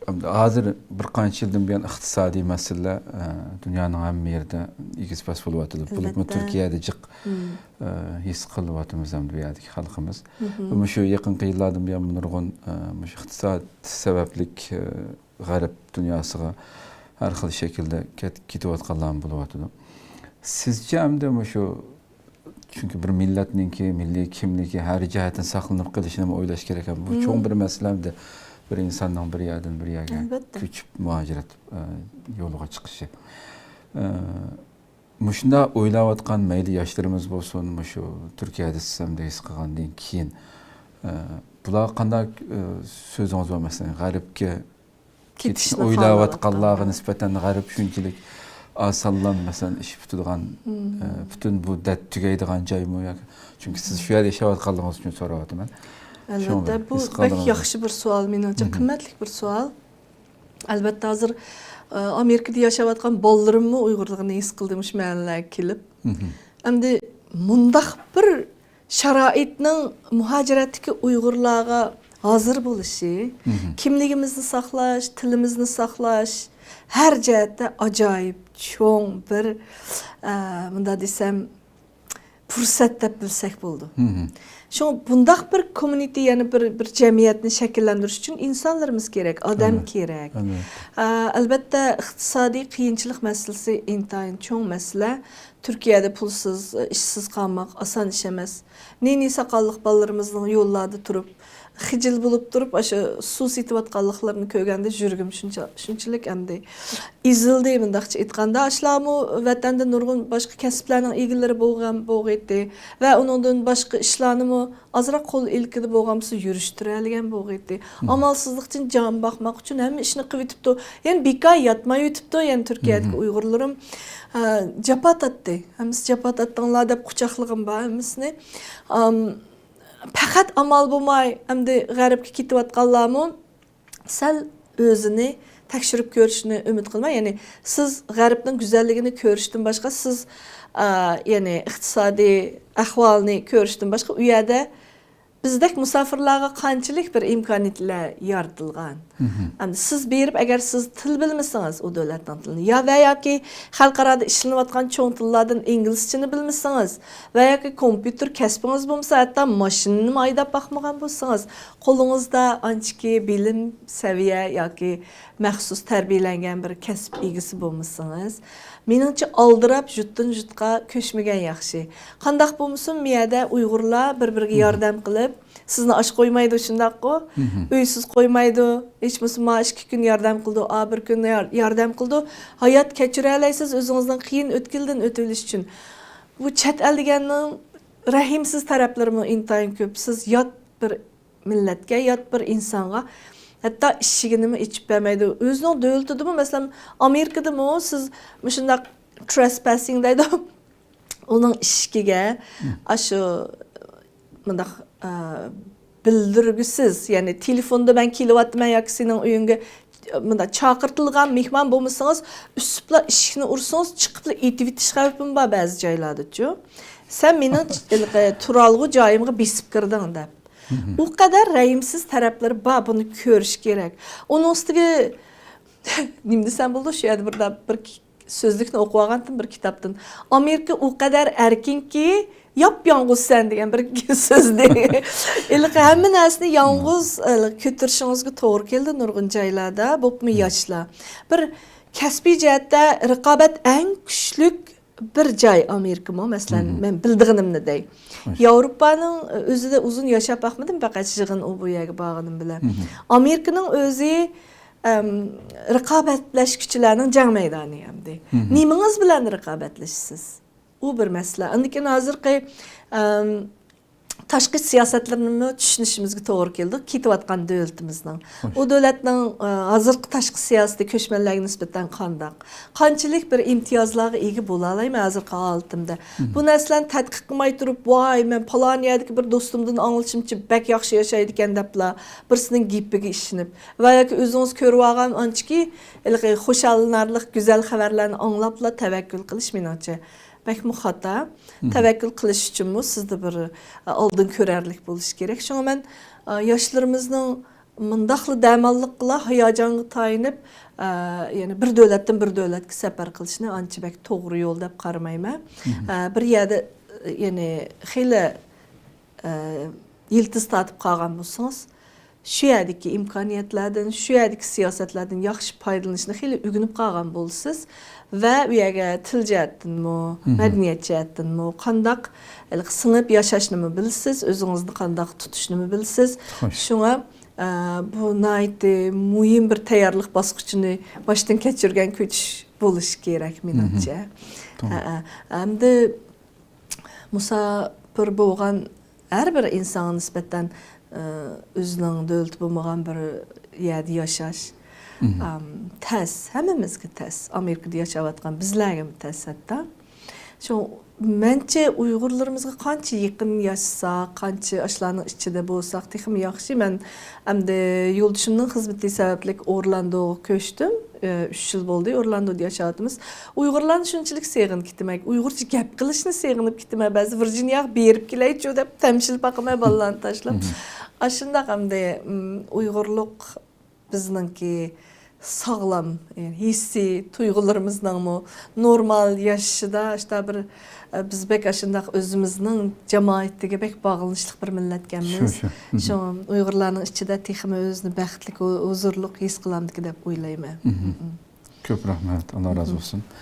hozir bir qancha yildan buyon iqtisodiy masala dunyoning hamma yerida egiz-pas bo'lyapti. Bulutmi Turkiyada jiq his qilyapmiz ham bu yerdagi xalqimiz. Ama shu yaqinqi yillardan buyon nurg'un iqtisod sabablik g'arb dunyosiga har xil shaklda ketayotganlar bo'lyapti. Sizce hamda shu çünkü bir millatninki, milliy kimligi har jihatdan saqlanib qolishini o'ylash kerak. Bu cho'ng bir masaladir. Bir insandan bir yerden bir yerga ko'chib muhacirat yo'liga chiqishi. Mushunda o'ylayotgan mayli yoshlarimiz bo'lsin, shu Turkiyada sizamda his qilgandan keyin bular qanday so'zingiz bor masalan g'arbga ketishni o'ylayotganlarga nisbatan g'arb shunchalik osonlanmasan ish tutadigan butun bu dard tugaydigan joymi yoki chunki siz shu yerda yashayotganligingiz uchun so'rayapman. Albatta bu pek yaxshi bir savol, menimcha qimmatli bir savol. Albatta hozir Amerikada yashayotgan bolalarimni Uyg'urligini his qildim shu mahallarga kelib. Endi mundaq bir sharoitning muhojiratdagi Uyg'urlarga hozir bo'lishi, kimligimizni saqlash, tilimizni saqlash her jihatda ajoyib cho'ng bir bunda desam fursat deb bilsak bo'ldi. Şu bundaq bir community yani bir cemiyetni şekillendiriş için insanlarımız gerek, adam gerek. Albatta iqtisadi qiyinchilik meselesi intayin çoğun mesele. Türkiye'de pulsuz, işsiz kalmak asan iş emas. Neyni sakallık ballarımızın yollarda durup, xijil bulup durup, aşı su sitivatkallıklarını köygende jürgüm şunçilik emdi. İzildi mındaqçı etqanda, aşlamı vatanda nurgun başka kesiplerinin ilgileri boğaydı ve onundan başka işlerini azrak kol ilkidi boğamsı yürüştürelgen boğaydı. Amalsızlık için can bakmak için hem işini kıvitipti. Yani bir yatmayı yutipti, yani Türkiye'deki Uygurlarım capat attı. Hemiz capat attığınlar da kucaklıqım var, hemizini. Fakat amal bulmay, hem de g'arbga ketayotganlarmi sal o'zini tekshirib ko'rishni umid qilmay. Yani siz g'arbning go'zalligini ko'rishdan boshqa, siz yani iqtisodiy ahvolni ko'rishdan boshqa u yerda bizdek musafirlarga qanchalik bir imkoniyatlar yaratilgan. Endi siz berib agar siz til bilmasangiz o davlatning tilini ya yoki xalqarada ishlanayotgan cho'ng tillardan inglizchani bilmasangiz va yoki kompyuter kasbingiz bo'lmasa, hatto mashinani maydab baxmagan bo'lsangiz, qo'lingizda anchiki bilim saviya yoki maxsus tarbiyalangan bir kasb egasi bo'lmasangiz, meningcha aldirab jutdan jutqa ko'chmagan yaxshi. Qandaq bo'lmasin, miyada Uyg'urlar bir-biriga yordam qilib, sizni osh qo'ymaydi shundaqku, uysiz qo'ymaydi, hech bo'lmasa 2 kun yordam qildi, bir kun yordam qildi. Hayot kechira olasiz o'zingizning qiyin o'tkildan o'tilish uchun. Bu chet el deganning rahimsiz taraflarimi intayin ko'p. Siz yot bir millatga, yot bir insonga hatta ishigini ichib bermaydi. O'zining davlatidimi, masalan, Amerikadami siz shundaq trespassing deydi. Uning ishiga shu bundaq bildirgisiz, yani telefonda ben kilovatman yoki sening uyingga bunda chaqirtilgan mehmon bo'lmasangiz, usibla ishni ursangiz chiqib etib etish xavfim bor ba'zi joylarda-chu. Sen mening turalg'u joyimga besib kirding deb. O kadar rahimsiz tarafları bor, buni ko'rish kerak. Onun ustiga nima desam bo'ldi, shu yerda bir so'zlikni o'qib olgandim bir kitobdan. Amerika o kadar erkinki yap-yalnız sen degan bir so'zda. Hamma narsani yalnız ko'tirishingizga to'g'ri keldi nurg'un joylarda, bo'pmi yoshlar. Bir kasbiy jihatda raqobat eng kuchlik bir joy Amerikami, masalan, men bildiğimni dey. Yevropaning o'zida uzun yashab baxmadim, faqat yig'in u bu yerga borganim bilan. Amerikaning o'zi raqobatlash kuchlarining jang maydoni hamdi. Nimingiz bilan raqobatlashsiz? Bu bir mesele. Andikin hozirgi tashqi siyosatlarini tushunishimizga to'g'ri keldi. Ketayotgan davlatimizning. O davlatning hozirgi tashqi siyosati ko'chmanlarga nisbatan qandaq? Qanchalik bir imtiyozlarga ega bo'la olayman hozirgi holatimda. Bu narsalarni tadqiq qilmay turib, voy men falon yerdagi bir do'stimdan anglashimcha bak yaxshi yashaydi ekan deblar, birisining gapiga ishinib va yoki o'zingiz ko'rib olgan anchiki xushallanarlik, go'zal xabarlarni anglabla tavakkul qilish menimcha pek muhata. Tevekkül qilish uchun sizda bir oldin ko'rarlik bo'lish kerak. Shunga men yoshlarımızın mındaqlı dəmallıqla hayacanı tayinib, yəni bir dövlətdən bir dövlətə səfər qilishni ancha bək to'g'ri yo'l deb qaramayman. Bir yerdə yəni xeyli yıldız tatib qolgan bo'lsangiz, shu yerdagi imkoniyatlardan, shu yerdagi siyosatlardan yaxshi foydalanishni xeyli o'rganib qolgan bo'lsiz va u yerga til jihatdanmi, madaniyat jihatdanmi, qandaq singib yashashni bilsiz, o'zingizni qandaq tutishni bilsiz. Shunga bu nayte muhim bir tayyorlik bosqichini boshdan kechirgan ko'chish bo'lishi kerak menimcha. Hamda musafir bo'lgan har bir inson nisbatan o'zining davlati bo'lmagan bir yerda yashash tez, hammamizga tez. Amerikada yashayotgan bizlarga tez hatto. Shu mencha Uyg'urlarimizga qancha yaqin yashasa, qancha ashlarning ichida bo'lsak, texmi yaxshi. Men hamda yo'ldoshimning xizmati sababli Orlandoga ko'chdim. 3 yil bo'ldi Orlandoda yashayapmiz. Uyg'urlarni shunchalik seg'inib ketdim. Uyg'urcha gap qilishni seg'inib ketdim. Ba'zi Virjiniyaga berib kelaychi deb tamshil baqamay bolalarni tashlab. Ashundaq hamda Uyg'urlik bizningki sağlam, yani hissi, tuyg'ularimizning normal yashashida işte bir biz bek aşındaq özümüzning jamoatiga bek bog'lanishli bir millatkanmiz. Shu Uyg'urlarning ichida texmi o'zini baxtli, huzurli his qilamdik deb o'ylayman. Ko'p rahmat, Alloh razı olsun.